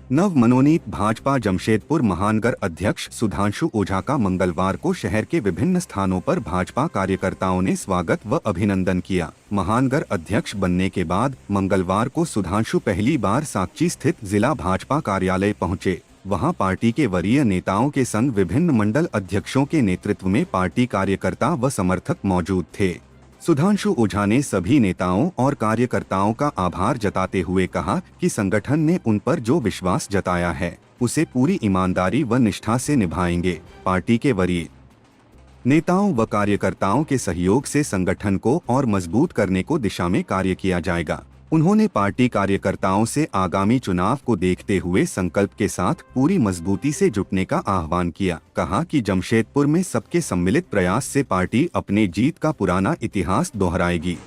नव मनोनीत भाजपा जमशेदपुर महानगर अध्यक्ष सुधांशु ओझा का मंगलवार को शहर के विभिन्न स्थानों पर भाजपा कार्यकर्ताओं ने स्वागत व अभिनंदन किया। महानगर अध्यक्ष बनने के बाद मंगलवार को सुधांशु पहली बार साकची स्थित जिला भाजपा कार्यालय पहुंचे। वहां पार्टी के वरीय नेताओं के संग विभिन्न मंडल अध्यक्षों के नेतृत्व में पार्टी कार्यकर्ता व समर्थक मौजूद थे। सुधांशु ओझा ने सभी नेताओं और कार्यकर्ताओं का आभार जताते हुए कहा कि संगठन ने उन पर जो विश्वास जताया है उसे पूरी ईमानदारी व निष्ठा से निभाएंगे। पार्टी के वरीय नेताओं व कार्यकर्ताओं के सहयोग से संगठन को और मजबूत करने को दिशा में कार्य किया जाएगा। उन्होंने पार्टी कार्यकर्ताओं से आगामी चुनाव को देखते हुए संकल्प के साथ पूरी मजबूती से जुटने का आह्वान किया। कहा कि जमशेदपुर में सबके सम्मिलित प्रयास से पार्टी अपने जीत का पुराना इतिहास दोहराएगी।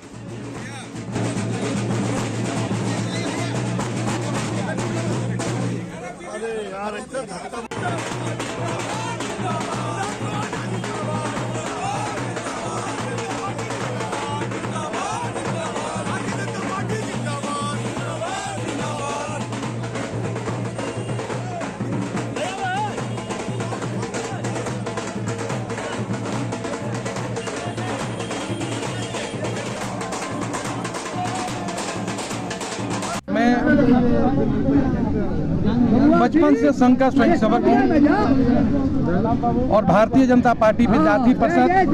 बचपन से संघ का स्वयंसेवक हूँ और भारतीय जनता पार्टी विद्यार्थी परिषद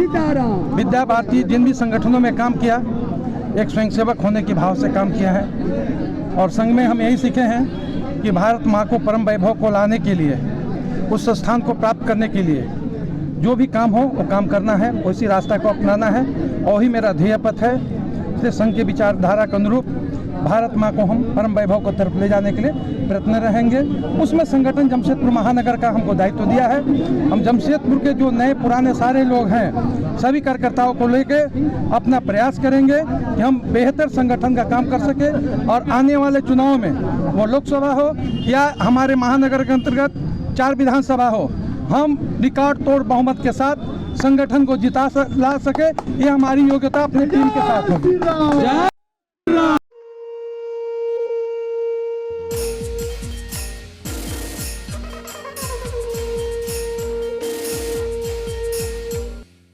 विद्या भारती जिन भी संगठनों में काम किया, एक स्वयंसेवक होने के भाव से काम किया है। और संघ में हम यही सीखे हैं कि भारत माँ को परम वैभव को लाने के लिए, उस स्थान को प्राप्त करने के लिए जो भी काम हो वो काम करना है, उसी रास्ता को अपनाना है और वही मेरा ध्येय पथ है। इसलिए संघ की विचारधारा के अनुरूप भारत माँ को हम परम वैभव को तरफ ले जाने के लिए प्रयत्न रहेंगे। उसमें संगठन जमशेदपुर महानगर का हमको दायित्व दिया है। हम जमशेदपुर के जो नए पुराने सारे लोग हैं, सभी कार्यकर्ताओं को लेके अपना प्रयास करेंगे कि हम बेहतर संगठन का काम कर सके और आने वाले चुनाव में वो लोकसभा हो या हमारे महानगर के अंतर्गत 4 विधानसभा हो, हम रिकॉर्ड तोड़ बहुमत के साथ संगठन को जिता ला सके। ये हमारी योग्यता अपने टीम के साथ होगी।